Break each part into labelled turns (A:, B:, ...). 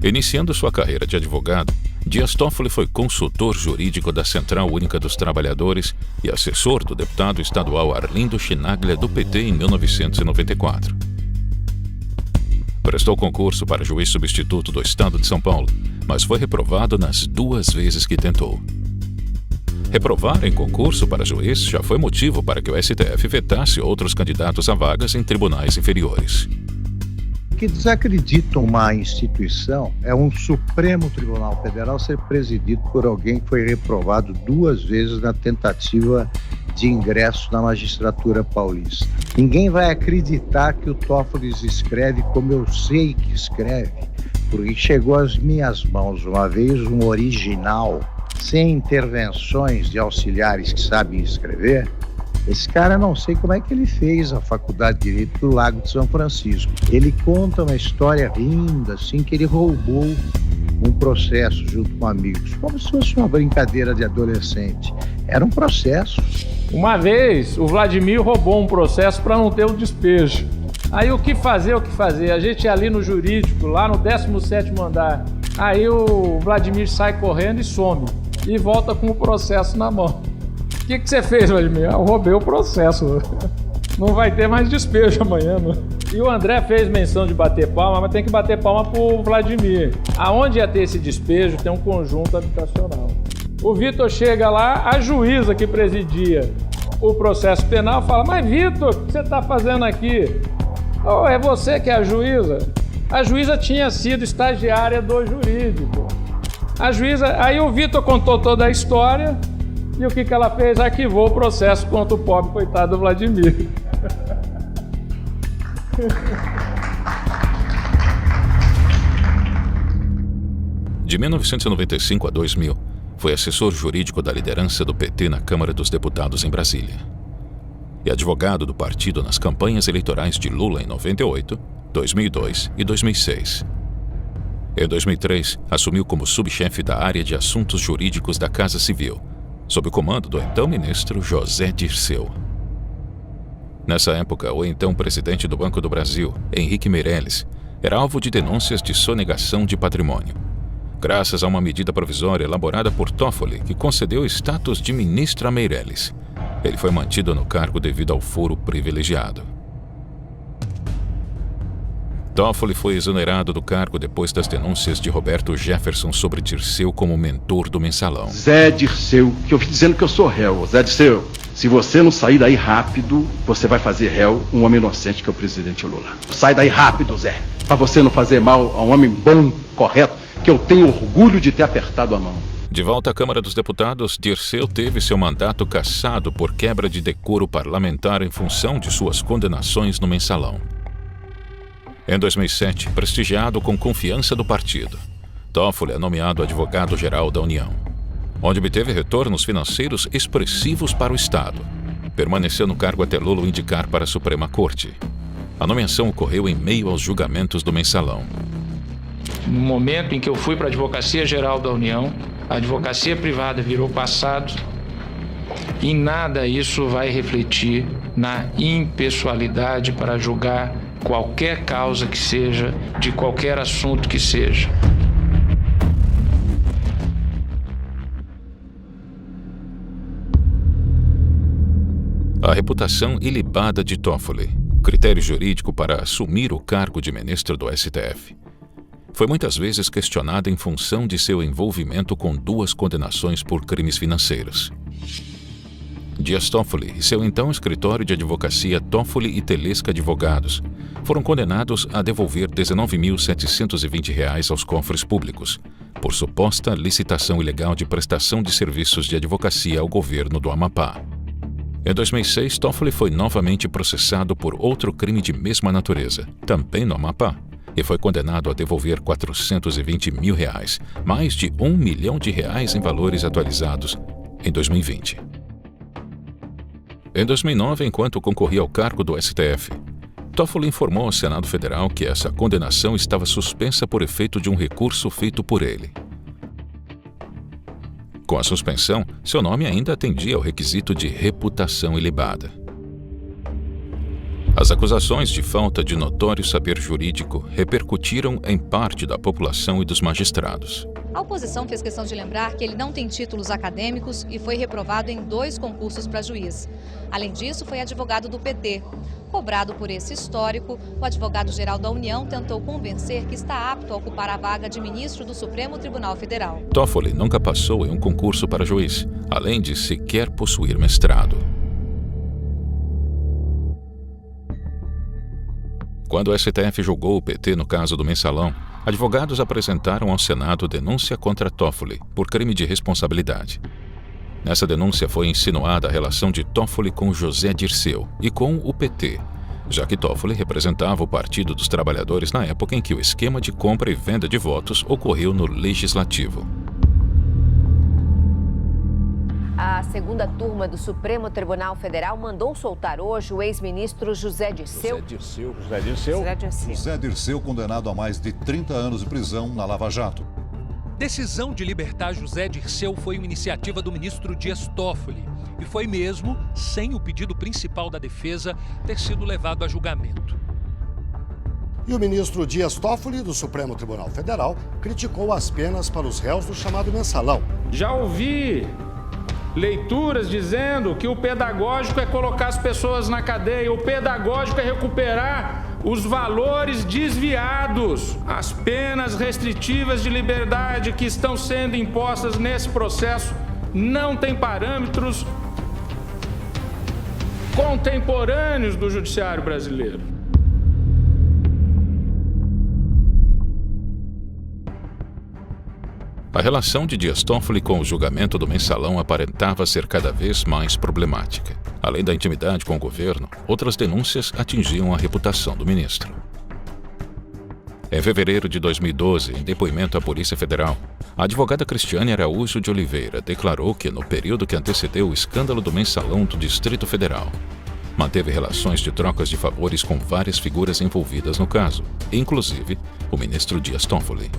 A: Iniciando sua carreira de advogado, Dias Toffoli foi consultor jurídico da Central Única dos Trabalhadores e assessor do deputado estadual Arlindo Chinaglia, do PT, em 1994. Prestou concurso para juiz substituto do Estado de São Paulo, mas foi reprovado nas 2 vezes que tentou. Reprovar em concurso para juiz já foi motivo para que o STF vetasse outros candidatos a vagas em tribunais inferiores.
B: O que desacredita uma instituição é um Supremo Tribunal Federal ser presidido por alguém que foi reprovado 2 vezes na tentativa de ingresso na magistratura paulista. Ninguém vai acreditar que o Toffoli escreve como eu sei que escreve, porque chegou às minhas mãos uma vez um original, sem intervenções de auxiliares que sabem escrever. Esse cara, não sei como é que ele fez a Faculdade de Direito do Lago de São Francisco. Ele conta uma história linda, assim, que ele roubou um processo junto com amigos, como se fosse uma brincadeira de adolescente. Era um processo.
C: Uma vez, o Vladimir roubou um processo para não ter o despejo. Aí o que fazer? A gente ia ali no jurídico, lá no 17º andar. Aí o Vladimir sai correndo e some. E volta com o processo na mão. O que você fez, Vladimir? Eu roubei o processo. Não vai ter mais despejo amanhã, não. E o André fez menção de bater palma, mas tem que bater palma pro Vladimir. Aonde ia ter esse despejo, tem um conjunto habitacional. O Vitor chega lá, a juíza que presidia o processo penal fala: mas Vitor, o que você está fazendo aqui? Oh, é você que é a juíza? A juíza tinha sido estagiária do jurídico. Aí o Vitor contou toda a história e o que ela fez? Arquivou o processo contra o pobre coitado do Vladimir.
A: De 1995 a 2000, foi assessor jurídico da liderança do PT na Câmara dos Deputados em Brasília. E advogado do partido nas campanhas eleitorais de Lula em 98, 2002 e 2006. Em 2003, assumiu como subchefe da área de assuntos jurídicos da Casa Civil, sob o comando do então ministro José Dirceu. Nessa época, o então presidente do Banco do Brasil, Henrique Meirelles, era alvo de denúncias de sonegação de patrimônio, graças a uma medida provisória elaborada por Toffoli que concedeu status de ministro a Meirelles. Ele foi mantido no cargo devido ao foro privilegiado. Toffoli foi exonerado do cargo depois das denúncias de Roberto Jefferson sobre Dirceu como mentor do mensalão.
D: Zé Dirceu, que eu fico dizendo que eu sou réu. Zé Dirceu, se você não sair daí rápido, você vai fazer réu um homem inocente que é o presidente Lula. Sai daí rápido, Zé, para você não fazer mal a um homem bom, correto, que eu tenho orgulho de ter apertado a mão.
A: De volta à Câmara dos Deputados, Dirceu teve seu mandato cassado por quebra de decoro parlamentar em função de suas condenações no mensalão. Em 2007, prestigiado com confiança do partido, Toffoli é nomeado advogado-geral da União, onde obteve retornos financeiros expressivos para o Estado. Permaneceu no cargo até Lula o indicar para a Suprema Corte. A nomeação ocorreu em meio aos julgamentos do mensalão.
E: No momento em que eu fui para a Advocacia Geral da União, a advocacia privada virou passado. Em nada isso vai refletir na impessoalidade para julgar qualquer causa que seja, de qualquer assunto que seja.
A: A reputação ilibada de Toffoli, critério jurídico para assumir o cargo de ministro do STF, foi muitas vezes questionada em função de seu envolvimento com 2 condenações por crimes financeiros. Dias Toffoli e seu então escritório de advocacia Toffoli e Telesca Advogados foram condenados a devolver R$ 19.720 aos cofres públicos, por suposta licitação ilegal de prestação de serviços de advocacia ao governo do Amapá. Em 2006, Toffoli foi novamente processado por outro crime de mesma natureza, também no Amapá, e foi condenado a devolver R$ 420 mil, mais de R$ 1 milhão em valores atualizados, em 2020. Em 2009, enquanto concorria ao cargo do STF, Toffoli informou ao Senado Federal que essa condenação estava suspensa por efeito de um recurso feito por ele. Com a suspensão, seu nome ainda atendia ao requisito de reputação ilibada. As acusações de falta de notório saber jurídico repercutiram em parte da população e dos magistrados.
F: A oposição fez questão de lembrar que ele não tem títulos acadêmicos e foi reprovado em 2 concursos para juiz. Além disso, foi advogado do PT. Cobrado por esse histórico, o advogado-geral da União tentou convencer que está apto a ocupar a vaga de ministro do Supremo Tribunal Federal.
A: Toffoli nunca passou em um concurso para juiz, além de sequer possuir mestrado. Quando o STF julgou o PT no caso do Mensalão, advogados apresentaram ao Senado denúncia contra Toffoli por crime de responsabilidade. Nessa denúncia foi insinuada a relação de Toffoli com José Dirceu e com o PT, já que Toffoli representava o Partido dos Trabalhadores na época em que o esquema de compra e venda de votos ocorreu no Legislativo.
G: A segunda turma do Supremo Tribunal Federal mandou soltar hoje o ex-ministro José Dirceu.
H: José Dirceu, condenado a mais de 30 anos de prisão na Lava Jato.
I: Decisão de libertar José Dirceu foi uma iniciativa do ministro Dias Toffoli e foi mesmo sem o pedido principal da defesa ter sido levado a julgamento.
J: E o ministro Dias Toffoli, do Supremo Tribunal Federal, criticou as penas para os réus do chamado mensalão.
C: Já ouvi leituras dizendo que o pedagógico é colocar as pessoas na cadeia, o pedagógico é recuperar os valores desviados, as penas restritivas de liberdade que estão sendo impostas nesse processo não têm parâmetros contemporâneos do judiciário brasileiro.
A: A relação de Dias Toffoli com o julgamento do Mensalão aparentava ser cada vez mais problemática. Além da intimidade com o governo, outras denúncias atingiam a reputação do ministro. Em fevereiro de 2012, em depoimento à Polícia Federal, a advogada Cristiane Araújo de Oliveira declarou que, no período que antecedeu o escândalo do Mensalão do Distrito Federal, manteve relações de trocas de favores com várias figuras envolvidas no caso, inclusive o ministro Dias Toffoli.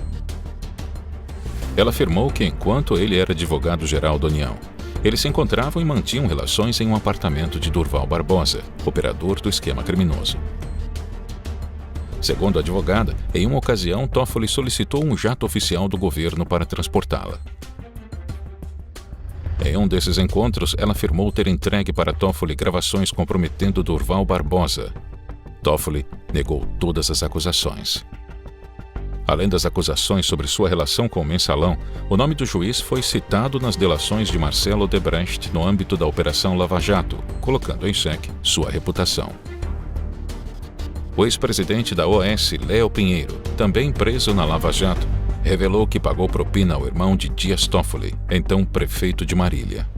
A: Ela afirmou que, enquanto ele era advogado-geral da União, eles se encontravam e mantinham relações em um apartamento de Durval Barbosa, operador do esquema criminoso. Segundo a advogada, em uma ocasião, Toffoli solicitou um jato oficial do governo para transportá-la. Em um desses encontros, ela afirmou ter entregue para Toffoli gravações comprometendo Durval Barbosa. Toffoli negou todas as acusações. Além das acusações sobre sua relação com o Mensalão, o nome do juiz foi citado nas delações de Marcelo Odebrecht no âmbito da Operação Lava Jato, colocando em xeque sua reputação. O ex-presidente da OAS, Léo Pinheiro, também preso na Lava Jato, revelou que pagou propina ao irmão de Dias Toffoli, então prefeito de Marília.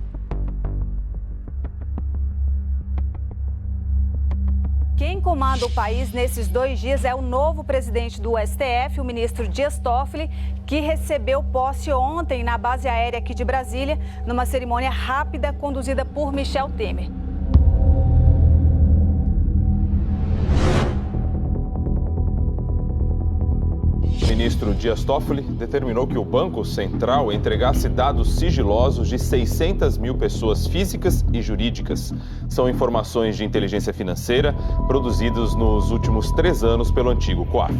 G: Quem comanda o país nesses 2 dias é o novo presidente do STF, o ministro Dias Toffoli, que recebeu posse ontem na base aérea aqui de Brasília, numa cerimônia rápida conduzida por Michel Temer.
K: O ministro Dias Toffoli determinou que o Banco Central entregasse dados sigilosos de 600 mil pessoas físicas e jurídicas. São informações de inteligência financeira produzidas nos últimos 3 anos pelo antigo COAF.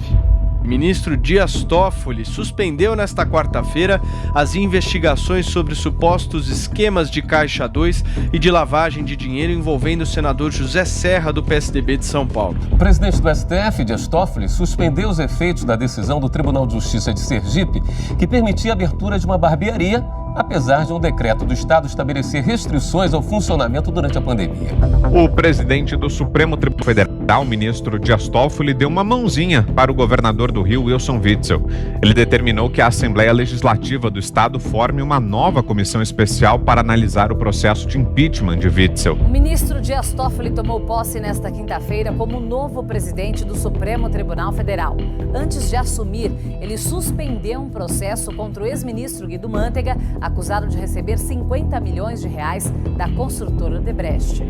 L: Ministro Dias Toffoli suspendeu nesta quarta-feira as investigações sobre supostos esquemas de Caixa 2 e de lavagem de dinheiro envolvendo o senador José Serra, do PSDB de São Paulo.
M: O presidente do STF, Dias Toffoli, suspendeu os efeitos da decisão do Tribunal de Justiça de Sergipe, que permitia a abertura de uma barbearia, apesar de um decreto do Estado estabelecer restrições ao funcionamento durante a pandemia.
N: O presidente do Supremo Tribunal Federal, ministro Dias Toffoli, deu uma mãozinha para o governador do Rio, Wilson Witzel. Ele determinou que a Assembleia Legislativa do Estado forme uma nova comissão especial para analisar o processo de impeachment de Witzel.
O: O ministro Dias Toffoli tomou posse nesta quinta-feira como novo presidente do Supremo Tribunal Federal. Antes de assumir, ele suspendeu um processo contra o ex-ministro Guido Mantega, acusado de receber 50 milhões de reais da construtora Odebrecht.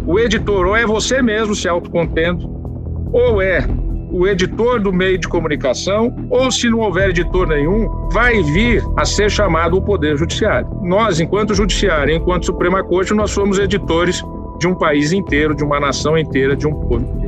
C: O editor ou é você mesmo se autocontendo, ou é o editor do meio de comunicação, ou se não houver editor nenhum, vai vir a ser chamado o Poder Judiciário. Nós, enquanto Judiciário, enquanto Suprema Corte, nós somos editores
P: de um país inteiro, de uma nação inteira, de um povo inteiro.